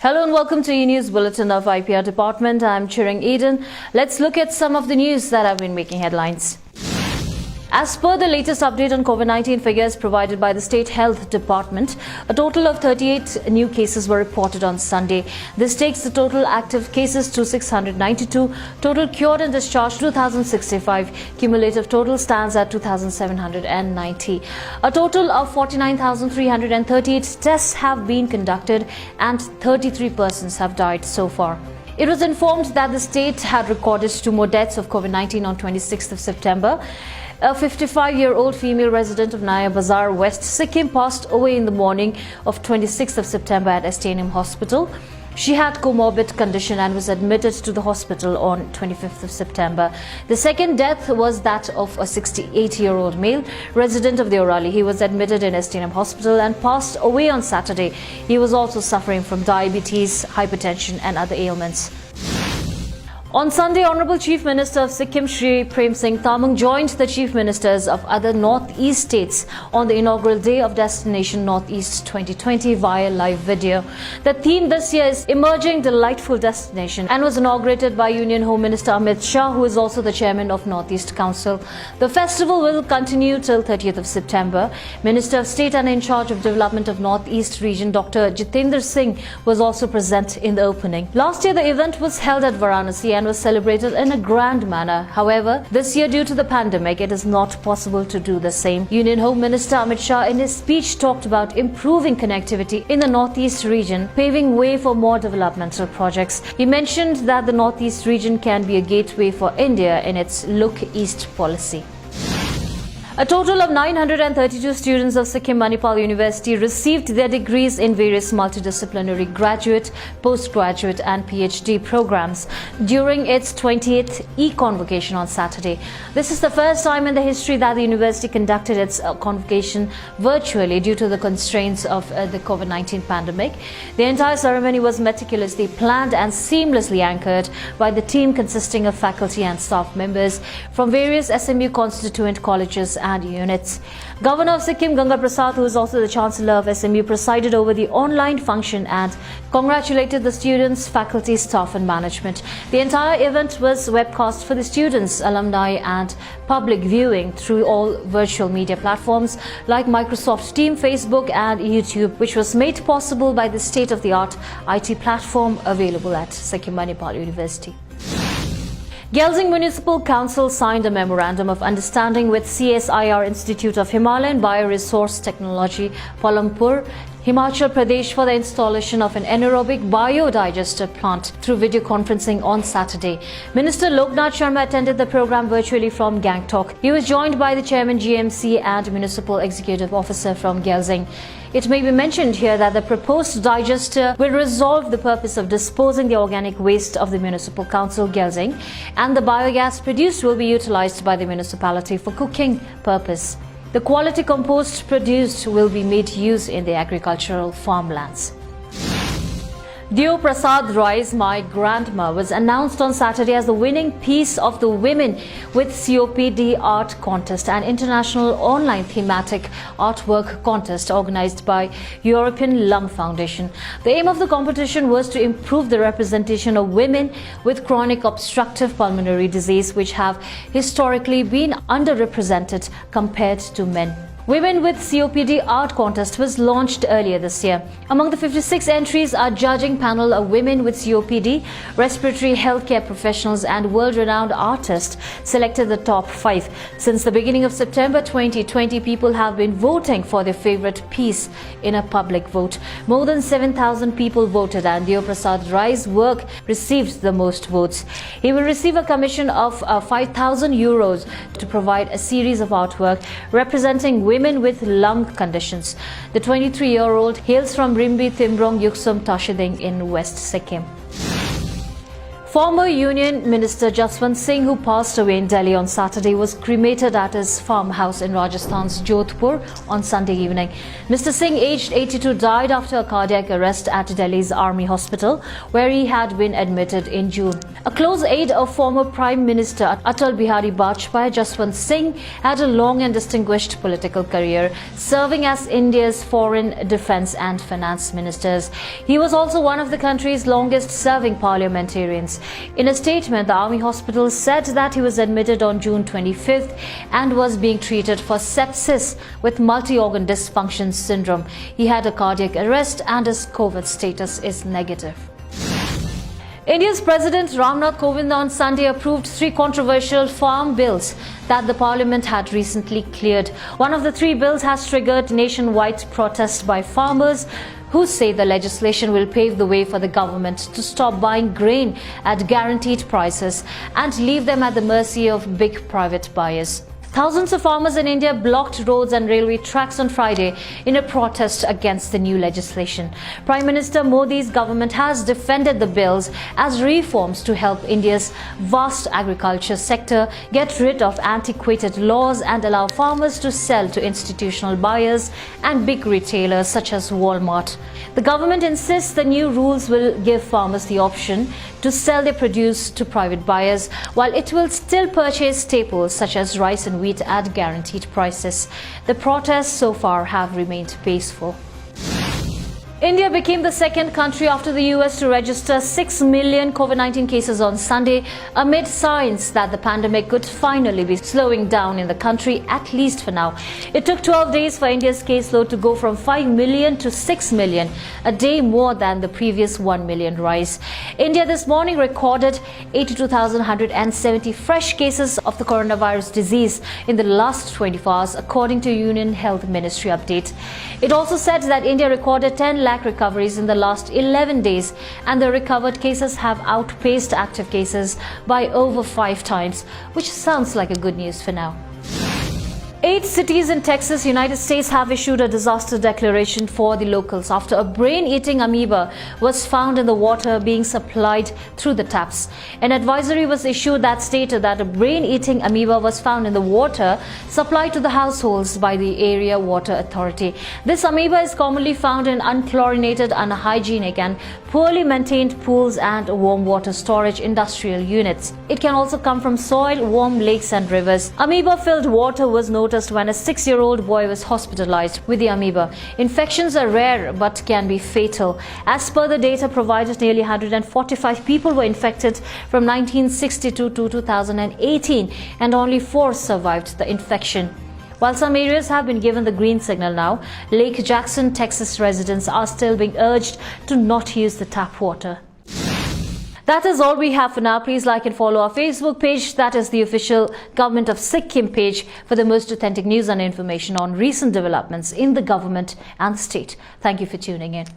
Hello and welcome to E-News Bulletin of IPR Department. I'm Chirang Eden. Let's look at some of the news that have been making headlines. As per the latest update on COVID-19 figures provided by the State Health Department, a total of 38 new cases were reported on Sunday. This takes the total active cases to 692, total cured and discharged 2,065, cumulative total stands at 2,790. A total of 49,338 tests have been conducted and 33 persons have died so far. It was informed that the state had recorded 2 more deaths of COVID-19 on 26th of September. A 55-year-old female resident of Naya Bazar, West Sikkim, passed away in the morning of 26th of September at SINGH hospital. She had comorbid condition and was admitted to the hospital on 25th of September. The second death was that of a 68-year-old male resident of the Orali. He was admitted in SINGH hospital and passed away on Saturday. He was also suffering from diabetes, hypertension and other ailments. On Sunday, Honorable Chief Minister of Sikkim, Shri Prem Singh Tamang, joined the Chief Ministers of other North-East states on the inaugural day of Destination North-East 2020 via live video. The theme this year is Emerging Delightful Destination and was inaugurated by Union Home Minister Amit Shah, who is also the Chairman of North-East Council. The festival will continue till 30th of September. Minister of State and in charge of Development of North-East Region, Dr. Jitendra Singh, was also present in the opening. Last year, the event was held at Varanasi and was celebrated in a grand manner. However, this year, due to the pandemic, it is not possible to do the same. Union Home Minister Amit Shah in his speech talked about improving connectivity in the Northeast region, paving way for more developmental projects. He mentioned that the Northeast region can be a gateway for India in its Look East policy. A total of 932 students of Sikkim Municipal University received their degrees in various multidisciplinary graduate, postgraduate and PhD programs during its 20th E-convocation on Saturday. This is the first time in the history that the university conducted its convocation virtually due to the constraints of the COVID-19 pandemic. The entire ceremony was meticulously planned and seamlessly anchored by the team consisting of faculty and staff members from various SMU constituent colleges and units. Governor of Sikkim, Ganga Prasad, who is also the Chancellor of SMU, presided over the online function and congratulated the students, faculty, staff and management. The entire event was webcast for the students, alumni and public viewing through all virtual media platforms like Microsoft Teams, Facebook and YouTube, which was made possible by the state-of-the-art IT platform available at Sikkim Municipal University. Gyalshing Municipal Council signed a Memorandum of Understanding with CSIR Institute of Himalayan Bioresource Technology, Palampur, Himachal Pradesh for the installation of an anaerobic biodigester plant through video conferencing on Saturday. Minister Loknath Sharma attended the program virtually from Gangtok. He was joined by the Chairman GMC and Municipal Executive Officer from Gyalshing. It may be mentioned here that the proposed digester will resolve the purpose of disposing the organic waste of the Municipal Council Gyalshing, and the biogas produced will be utilized by the municipality for cooking purpose. The quality compost produced will be made use in the agricultural farmlands. Deo Prasad Roy's My Grandma was announced on Saturday as the winning piece of the Women with COPD Art Contest, an international online thematic artwork contest organized by European Lung Foundation. The aim of the competition was to improve the representation of women with chronic obstructive pulmonary disease, which have historically been underrepresented compared to men. Women with COPD Art Contest was launched earlier this year. Among the 56 entries, our judging panel of women with COPD, respiratory healthcare professionals and world-renowned artists selected the top 5. Since the beginning of September 2020, people have been voting for their favorite piece in a public vote. More than 7,000 people voted and Deo Prasad Roy's work received the most votes. He will receive a commission of 5,000 euros to provide a series of artwork representing women with lung conditions. The 23-year-old hails from Rimbi Timbrong Yuksum Tashiding in West Sikkim. Former Union Minister JASWANT Singh, who passed away in Delhi on Saturday, was cremated at his farmhouse in Rajasthan's JODHPUR on Sunday evening. Mr. Singh, aged 82, died after a cardiac arrest at Delhi's Army Hospital, where he had been admitted in June. A close aide of former Prime Minister Atal Bihari Vajpayee, JASWANT Singh had a long and distinguished political career, serving as India's foreign, defence and finance ministers. He was also one of the country's longest-serving parliamentarians. In a statement, the Army Hospital said that he was admitted on June 25th and was being treated for sepsis with multi-organ dysfunction syndrome. He had a cardiac arrest and his COVID status is negative. India's President Ramnath Kovind on Sunday approved 3 controversial farm bills that the parliament had recently cleared. One of the 3 bills has triggered nationwide protest by farmers who say the legislation will pave the way for the government to stop buying grain at guaranteed prices and leave them at the mercy of big private buyers. Thousands of farmers in India blocked roads and railway tracks on Friday in a protest against the new legislation. Prime Minister Modi's government has defended the bills as reforms to help India's vast agriculture sector get rid of antiquated laws and allow farmers to sell to institutional buyers and big retailers such as Walmart. The government insists the new rules will give farmers the option to sell their produce to private buyers, while it will still purchase staples such as rice and wheat at guaranteed prices. The protests so far have remained peaceful. India became the second country after the US to register 6 million COVID-19 cases on Sunday, amid signs that the pandemic could finally be slowing down in the country, at least for now. It took 12 days for India's caseload to go from 5 million to 6 million, a day more than the previous 1 million rise. India this morning recorded 82,170 fresh cases of the coronavirus disease in the last 24 hours, according to Union Health Ministry update. It also said that India recorded 10 lakh recoveries in the last 11 days, and the recovered cases have outpaced active cases by over 5 times, which sounds like a good news for now. 8 cities in Texas, United States have issued a disaster declaration for the locals after a brain-eating amoeba was found in the water being supplied through the taps. An advisory was issued that stated that a brain-eating amoeba was found in the water supplied to the households by the Area Water Authority. This amoeba is commonly found in unchlorinated, unhygienic and poorly maintained pools and warm water storage industrial units. It can also come from soil, warm lakes and rivers. Amoeba-filled water was noticed when a 6-year-old boy was hospitalized with the amoeba. Infections are rare but can be fatal. As per the data provided, nearly 145 people were infected from 1962 to 2018 and only 4 survived the infection. While some areas have been given the green signal now, Lake Jackson, Texas residents are still being urged to not use the tap water. That is all we have for now. Please like and follow our Facebook page. That is the official Government of Sikkim page for the most authentic news and information on recent developments in the government and state. Thank you for tuning in.